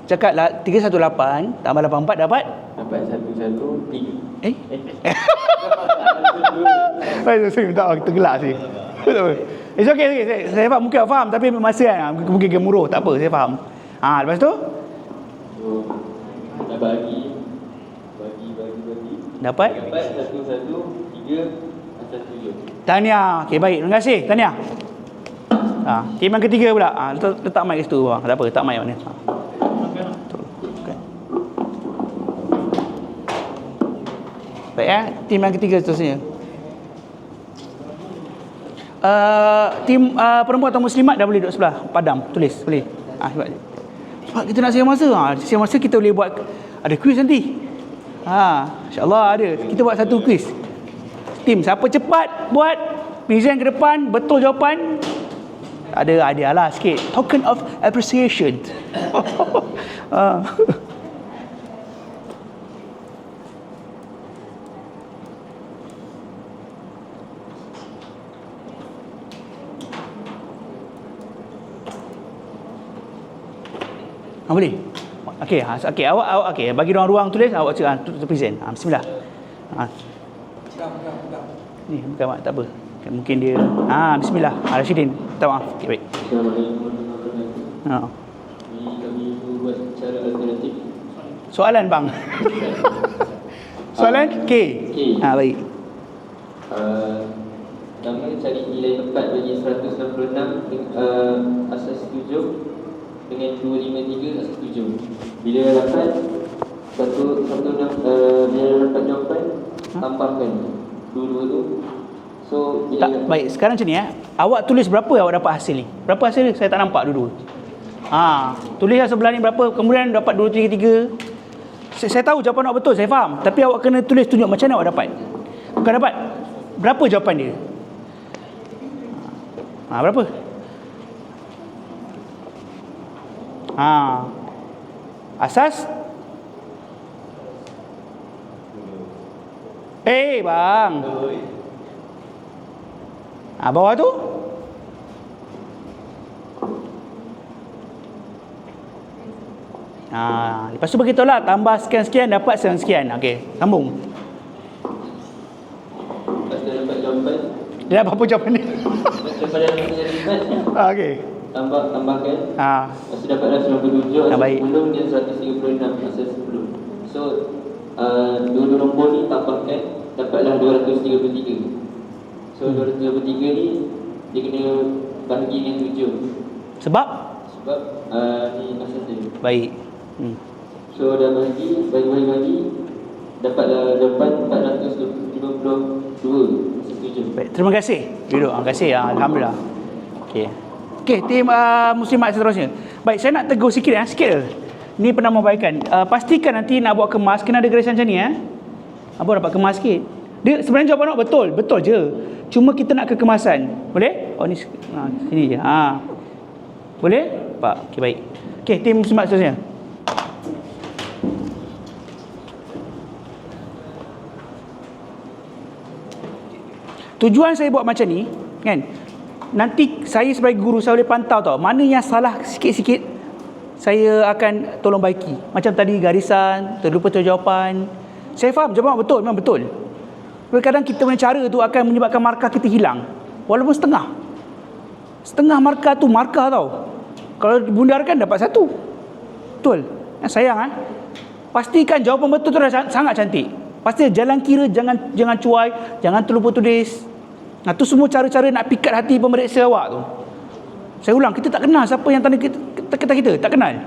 cakap 318 tambah 84 dapat 113. Saya minta tergelak sih. It's okay. Saya faham, mungkin awak faham tapi masa kan mungkin gemuruh, tak apa, saya faham. Lepas tu Dah bagi dapat 113 asas 7. tahniah. Okey, baik. Terima kasih. Tahniah. Tim yang ketiga pula. Letak mic kat situ bawah. Tak apa, letak mic mana. Okay. Baik tim yang ketiga seterusnya. Tim perempuan atau muslimat dah boleh duduk sebelah. Padam, tulis, boleh. Sebab kita nak siap masa. Siap masa kita boleh buat ada kuis nanti. InsyaAllah ada. Kita buat satu kuis. Tim siapa cepat buat present ke depan betul jawapan, ada hadiah lah sikit. Token of appreciation. Boleh? Okey, awak okey, bagi ruang tulis, awak cakap present. Bismillah. Ni bukan mak, tak apa. Mungkin dia bismillah. Rashidin. Minta maaf. Okey, baik. Assalamualaikum warahmatullahi wabarakatuh. Ini kami buat cara alternatif. Soalan bang. Soalan K. Baik. Pertama cari nilai tepat bagi 166 asas 7 dengan 253 asas 7. Bila dapat bila dapat jawapan, tambahkan dua-dua tu. So bila Baik, sekarang macam ni awak tulis berapa awak dapat hasil ni? Berapa hasil ni? Saya tak nampak dulu. Tulislah sebelah ni berapa, kemudian dapat 2, 3, 3. Saya tahu jawapan awak betul, saya faham. Tapi awak kena tulis tunjuk macam mana awak dapat. Bukan dapat. Berapa jawapan dia? Berapa? Asas bang. Bawah tu lepas tu beritahu lah tambah sekian-sekian dapat sekian. Okey, sambung. lepas dah dapat jawapan, Dia dapat apa jawapan ni? daripada yang kita Okey. tambahkan. Lepas tu dapatlah 97 asas baik. 10 dan 136 asas 10. So dua-dua nombor ni tambahkan, dapatlah 233. So 233 ni dia kena bagi dengan 7. Sebab ni asas dia. baik. So dah bagi dapatlah jawapan 452 asas 7. Baik, terima kasih. Duduk. Terima kasih. Alhamdulillah. Okey, tim muslimat seterusnya. Baik, saya nak tegur sikit sikit. Ni penambahbaikan. Pastikan nanti nak buat kemas kena ada garisan macam ni Abang dapat kemas sikit. Dia sebenarnya jawapan awak betul je. Cuma kita nak kekemasan. Boleh? Ni sini je. Boleh? Pak. Okey, baik. Okey, tim muslimat seterusnya. Tujuan saya buat macam ni kan, nanti saya sebagai guru saya boleh pantau mana yang salah sikit-sikit, saya akan tolong baiki. Macam tadi garisan, terlupa jawapan. Saya faham jawapan betul, memang betul. Kadang-kadang kita punya cara tu akan menyebabkan markah kita hilang. Walaupun setengah markah tu markah Kalau dibundarkan dapat 1. Betul. Sayang pastikan jawapan betul tu dah sangat cantik. Pasti jalan kira, jangan cuai, jangan terlupa tulis. Tu semua cara-cara nak pikat hati pemeriksa awak tu. Saya ulang, kita tak kenal siapa yang tanda kita, tak kenal.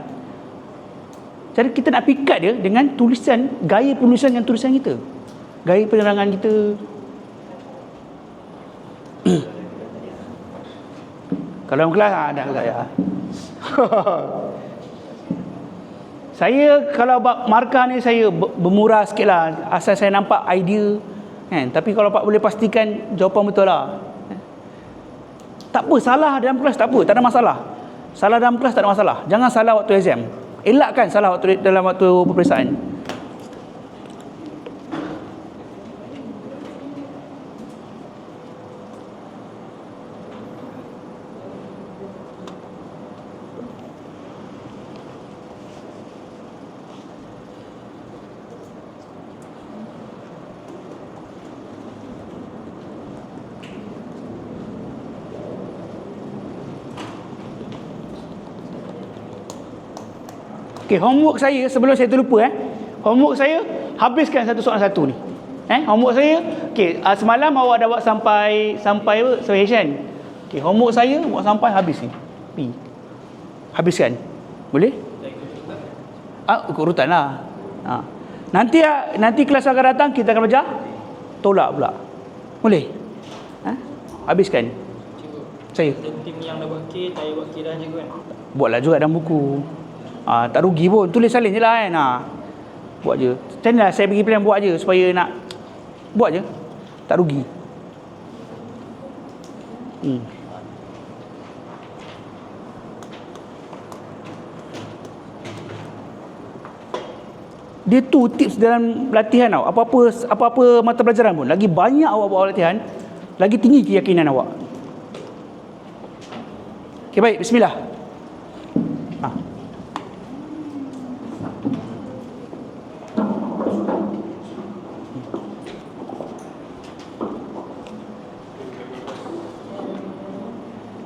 Jadi kita nak pikat dia dengan tulisan, gaya penulisan yang tulisan kita, gaya penerangan kita. Kalau dalam kelas ada saya. Saya kalau bab markah ni saya bermurah sikit lah, asal saya nampak idea kan. Tapi kalau Pak boleh pastikan jawapan betul lah. Tak apa, salah dalam kelas tak apa, tak ada masalah. Salah dalam kelas tak ada masalah. Jangan salah waktu exam. Elakkan salah dalam waktu peperiksaan. Okey, homework saya sebelum saya terlupa homework saya habiskan satu soalan satu ni. Homework saya, okey, semalam awak dah buat sampai session. Okey, homework saya buat sampai habis ni. Habiskan. Boleh? Ikut urutan lah. Nanti kelas akan datang kita akan belajar tolak pula. Boleh? Habiskan. Saya. Tim yang dah buat K, saya buat K dah je kan. Buatlah juga dalam buku. Tak rugi pun, tulis salin je lah kan. Buat je. Macam ni lah saya bagi pilihan, buat je supaya nak buat je, tak rugi. Dia tu tips dalam latihan tau. Apa-apa mata pelajaran pun, lagi banyak awak buat latihan, lagi tinggi keyakinan awak. Okey, baik, bismillah.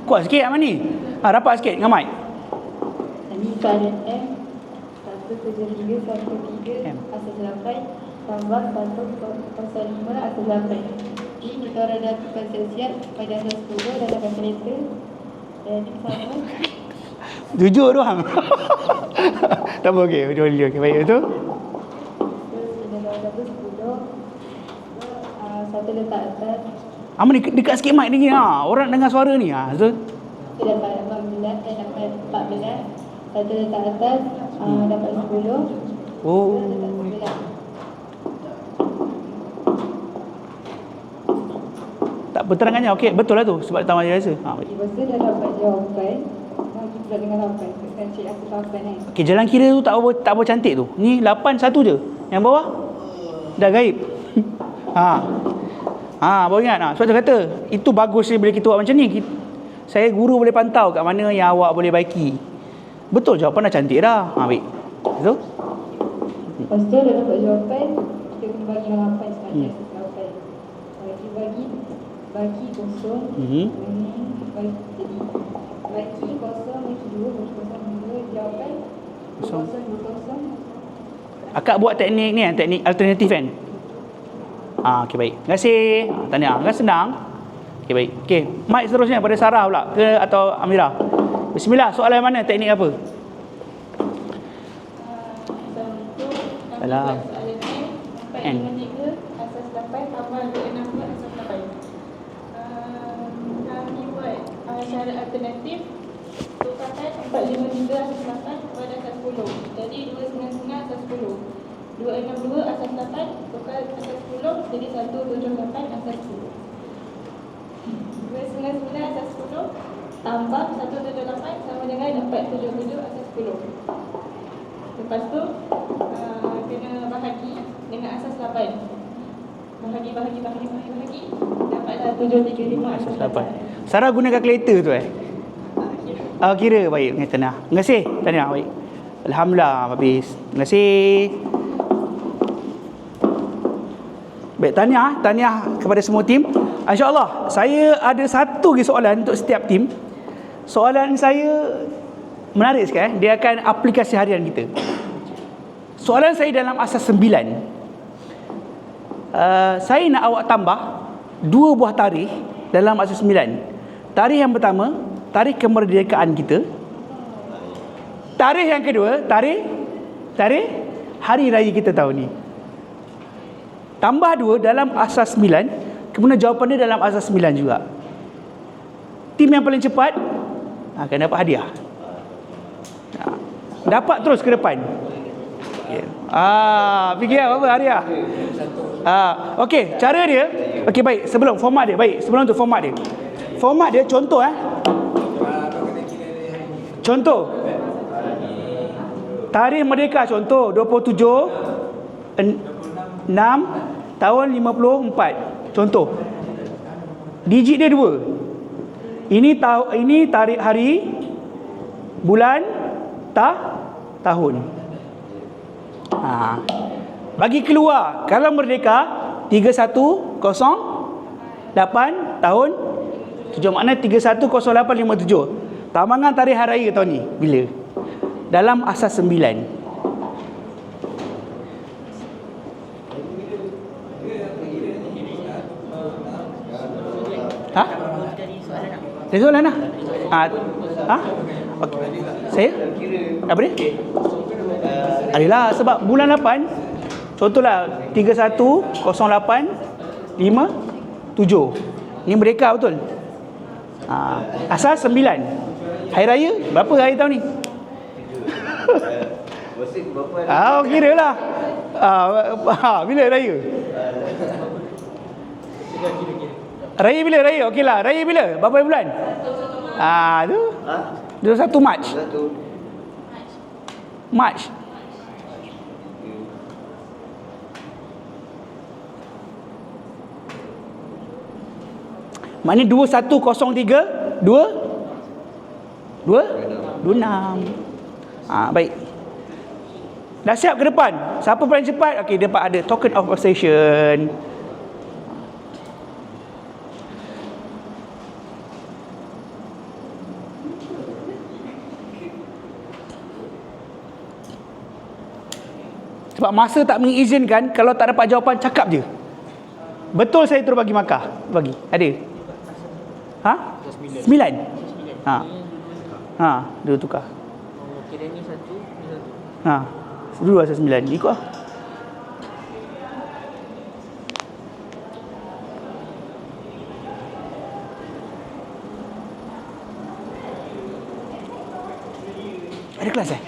Kuat sikit Aman ni. Rapat sikit dengan mic. Ini soalan M 173 asas 8 tambah 105 asas 8. Ini kita orang dah tukar siap pada asas 10 dalam kalkulator. Dan ini sama. Jujur doang. Tak apa, okey. Okey, baik betul. Dalam asas 10 satu letak atas. Aman ni dekat sikit mic ni. Orang dengar suara ni. Betul? Kita dapat 14 dan dapat 14. Satu letak atas dapat 10. Oh. Letak 9. Tak berterangannya. Okey, betul lah tu sebab tamat dia rasa. Baik. Lepas tu dah dapat jawapan. Bagi pula dengan 8. Tekan cik aku 8 Okey, jalan kira tu tak apa cantik tu. Ni 8 satu je. Yang bawah dah gaib. Baru ingat. Sebab tu kata itu bagus bila kita buat macam ni. Saya guru boleh pantau kat mana yang awak boleh baiki. Betul, jawapan dah cantik dah. Baik. Betul? Lepas tu dah dapat jawapan, kita kena bagi dengan 8 sebanyak jawapan. Bagi kosong. Bagi kosong, bagi 2, bagi kosong, 2 jawapan. Kosong, 2 kosong. Akak buat teknik ni teknik alternatif kan? Okey, baik. Terima kasih. Tahniah. Kan senang. Okey, baik. Okey, mic seterusnya pada Sarah pula ke atau Amira. Bismillah, soalan mana? Teknik apa? Salam. N 3 asas 8 tambah 262 asas 8. Kami buat cara alternatif. Tukarkan 453 asas 8 kepada asas 10. Jadi 299 asas 10. 262 asas 8 tukar asas 10 jadi 178 asas 10. 299 asas 10 tambah 178 sama dengan 477 asas 10. Lepas tu kena bahagi dengan asas 8. Bahagi dapatlah 735 asas 8. Sarah guna kalkulator tu kira baik. Tahniah. Terima kasih. Tahniah, baik. Alhamdulillah habis. Terima kasih. Baik, tahniah kepada semua tim. InsyaAllah saya ada satu lagi soalan untuk setiap tim. Soalan saya menarik sikit. Dia akan aplikasi harian kita. Soalan saya dalam asas 9. Saya nak awak tambah 2 buah tarikh dalam asas 9. Tarikh yang pertama, tarikh kemerdekaan kita. Tarikh yang kedua, tarikh hari raya kita tahun ni. Tambah 2 dalam asas 9. Kemudian jawapan dia dalam asas 9 juga. Tim yang paling cepat akan dapat hadiah. Dapat terus ke depan. Okay. Fikir apa Arya? Okey, cara dia. Okey, baik. Sebelum format dia, baik. Sebelum tu format dia. Format dia contoh Contoh. Tarikh merdeka contoh 27/6 tahun 54. Contoh. Digit dia 2. Ini tarikh hari, bulan, tahun. Bagi keluar kalau merdeka 3108 tahun 7, makna 310857. Tamangan tarikh hari raya tahun ni bila? Dalam asas 9. Dari soalan lah. Okay. Saya? Apa dia? Adalah sebab bulan 8. Contohlah 310857. Ini merdeka betul. Asal 9. Hari raya berapa hari tahun ni? Kira lah. Bila raya? Raya bila raya? Okeylah, raya bila? Berapa bulan? Tu. 21 Mac. Mac. Maknanya 2103 26. Baik. Dah siap ke depan? Siapa paling cepat? Okey, dapat ada token of appreciation. Sebab masa tak mengizinkan, kalau tak dapat jawapan cakap je. Betul saya terus bagi markah. Bagi. Ada? 9. Dia tukar. Kira ni 1, ni 1. Dulu asal 9. Ikut lah. Ada kelas tak?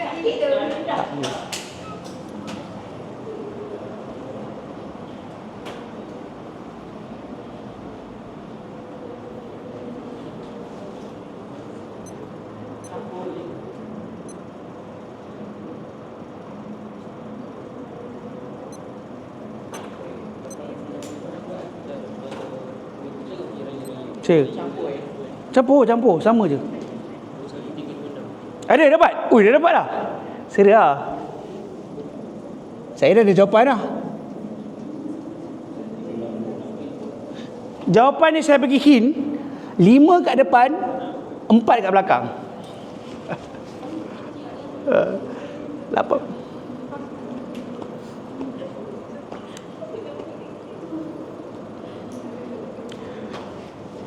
Campur sama je. Ada dapat? Dah dapat dah. Serius. Saya dah ada jawapan dah. Jawapan ni saya bagi hint. 5 kat depan, 4 kat belakang. 8.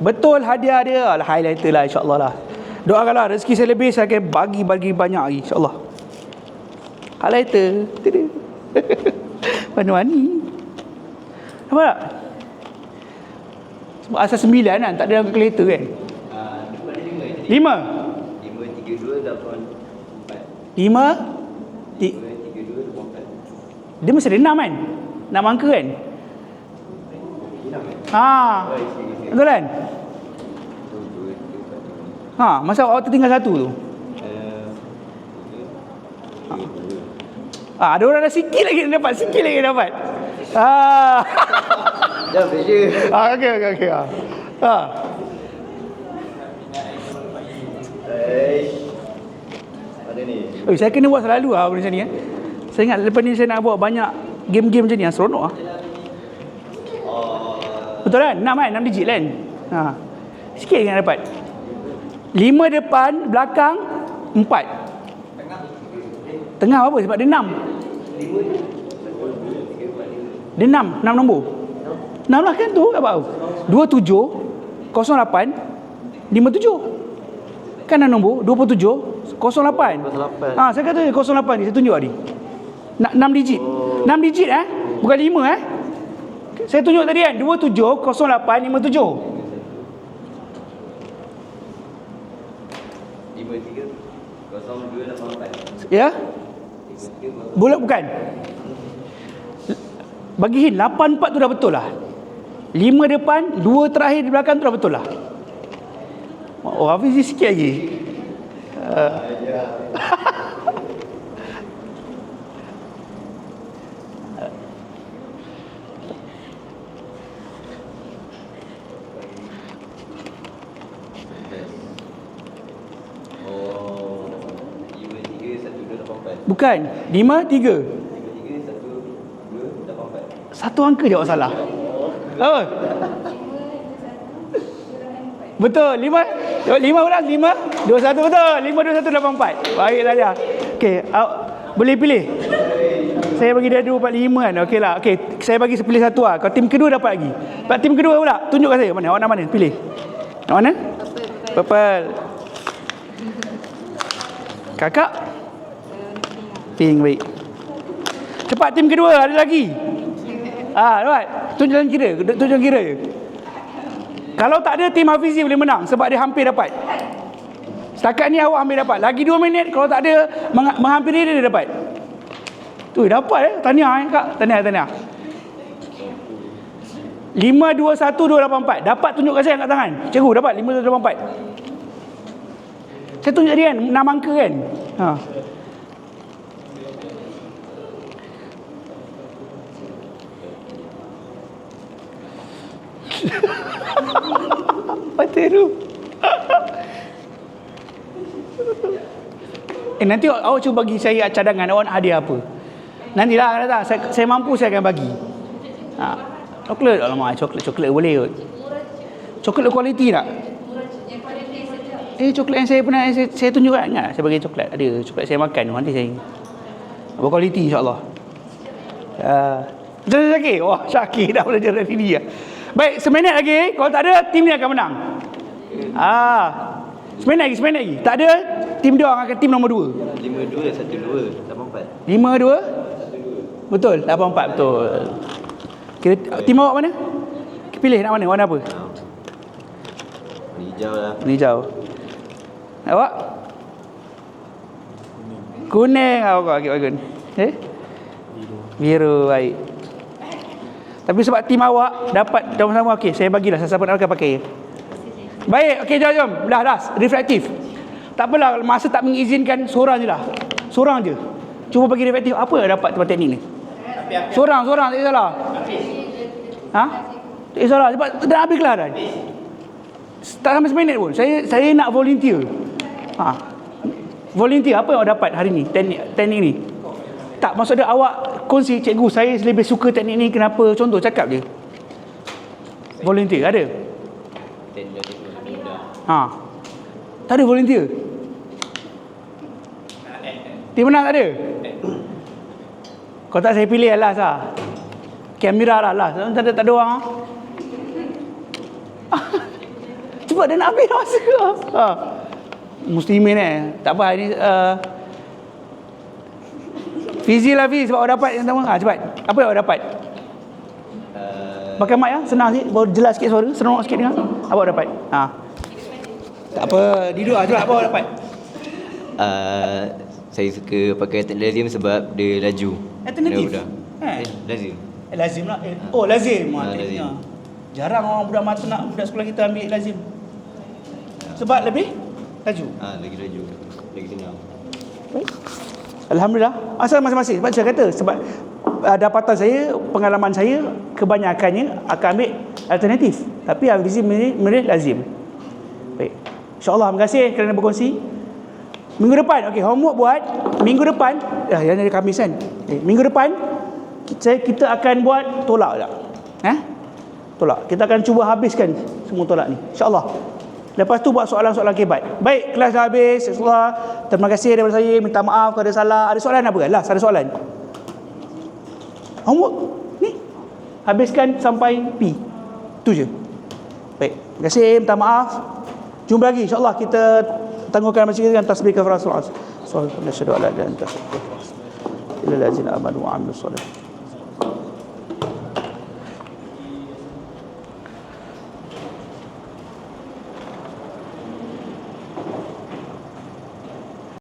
Betul hadiah dia. Highlighter lah, insyaAllah lah. Doakanlah rezeki saya lebih, saya akan bagi banyak lagi, insyaAllah. Highlighter. Wani-wani. Nampak tak? Sebab asal 9 kan, tak ada kalkulator kan. 5. 5, 3, 2, 8, 4. 5 3, 2, 8. Dia mesti ada 6 kan? 6 angka kan? Betul kan? Masa awak tertinggal 1 tu. Ada orang dah sikit lagi dapat. Dah pressure. Okey. Ada ni. Saya kena buat selalu benda macam ni. Saya ingat lepas ni saya nak buat banyak game-game macam ni seronok . Betul kan? 6 kan? 6 digit kan? Sikit lagi nak dapat. 5 depan, belakang 4. Tengah apa? Sebab dia 6. Dia 6 nombor. 6 lah kan tu, apa tahu. 27 08 57. Kan 6 nombor, 27 08. Saya kata 08 ni, saya tunjuk tadi. 6 digit. 6 digit bukan 5 Saya tunjuk tadi kan 27 08 57. 53 02 84. Ya? Bulat bukan. Bagi hint, 84 tu dah betul lah. 5 depan, 2 terakhir di belakang tu dah betul lah. Oh, Hafiz sikit lagi. Bukan. 5, 3. 5, 3, 1, 2, 8, 4. Satu angka jawab salah. Oh. Betul. 5 orang. 5, 2, 1 betul. 5, 2, 1, 8, 4. Baik saja. Okey, boleh pilih. Saya bagi dia 2, 4, 5 kan. Okeylah. Okey, saya bagi pilih satu lah. Kalau tim kedua dapat lagi. Pak tim kedua pula, tunjukkan saya mana. Awak nak mana? Pilih. Nak mana? Purple. Kakak? Pink, baik. Cepat tim kedua, ada lagi. Dapat. Tunjukkan kira. Tunjukkan kira je. Kalau tak ada, tim Hafizi boleh menang sebab dia hampir dapat. Setakat ni awak hampir dapat. Lagi 2 minit, kalau tak ada menghampiri dia dapat. Tu dapat Tahniah Kak. Tahniah. 5, 2, 1, 2, 8, 4. Dapat tunjukkan saya angkat tangan. Cikgu dapat 5, 2, 8, 4. Saya tunjuk dia kan 6 angka kan. Apa teru? Nanti awak cuba bagi saya cadangan. Awak nak hadiah apa? Nantilah datang. Saya mampu, saya akan bagi. Coklat. Alamak, coklat boleh kot. Coklat kualiti tak? Coklat yang saya pernah saya tunjuk kan? Ingat saya bagi coklat. Ada coklat saya makan. Nanti saya berkualiti insya-Allah. Jadi Syakir. Wah, Syakir dah belajar dari dia. Baik, seminit lagi. Kalau tak ada, tim ni akan menang. Seminit lagi. Tak ada, tim dia akan tim nombor 2. 5, 2, 1, 2, 8, 4. 5, 2. Betul, 8, 4 betul. Kira tim awak mana? Pilih nak mana? Warna apa? Hijau lah. Hijau. Awak? Kuning. Okey, bagus. Biru, baik. Tapi sebab tim awak dapat sama-sama, okey, saya bagilah siapa nak pakai. Baik, okey, jom. Dah, reflektif. Tak apalah, masa tak mengizinkan, seorang je lah. Seorang je. Cuba bagi reflektif. Apa yang dapat tempat teknik ni? Seorang, tak salah. Tak salah. Sebab dah habis kelas dah. Tak sampai seminit pun. Saya nak volunteer. Volunteer, apa yang awak dapat hari ni? Teknik ni. Tak, maksud dia awak kongsi, cikgu saya lebih suka teknik ni, kenapa? Contoh, cakap je. Volunteer, ada? Tak ada volunteer. Tim menang tak ada? Kalau tak saya pilih Alas lah. Kamera lah Alas. Tak ada orang. Cepat dia nak habis masa. Muslimin tak apa ini Fizi lah Fizi sebab awak dapat yang pertama. Cepat. Apa yang awak dapat? Pakai mic ya, senang sikit, baru jelas sikit suara, seronok sikit dengar. Apa awak dapat? Tak apa, duduk lah. Cepat, apa awak dapat? Saya suka pakai lazim sebab dia laju. Alternatif? Lazim. Lazim lah. Oh, lazim. Lazim. Jarang orang budak mata nak budak sekolah kita ambil lazim. Sebab lebih laju. Lagi laju. Lagi senang. Baik. Alhamdulillah. Asal masing-masing. Sebab saya kata, sebab dapatan saya, pengalaman saya, kebanyakannya akan ambil alternatif. Tapi Hafizi memilih lazim. Baik. InsyaAllah, terima kasih kerana berkongsi. Minggu depan, okey, homework buat. Minggu depan, yang ada Khamis kan. Minggu depan, kita akan buat tolak tak? Tolak. Kita akan cuba habiskan semua tolak ni. InsyaAllah. Lepas tu buat soalan-soalan kebat. Baik, kelas dah habis. InsyaAllah. Terima kasih daripada saya. Minta maaf kalau ada salah. Ada soalan apa? Last, ada soalan. Homework ni habiskan sampai P. Tu je. Baik. Terima kasih. Minta maaf. Jumpa lagi. InsyaAllah kita tangguhkan masjid dengan tasbih kafarah surah. Sallallahu alaihi wa sallam. Illa allazina amanu wa amilus solih.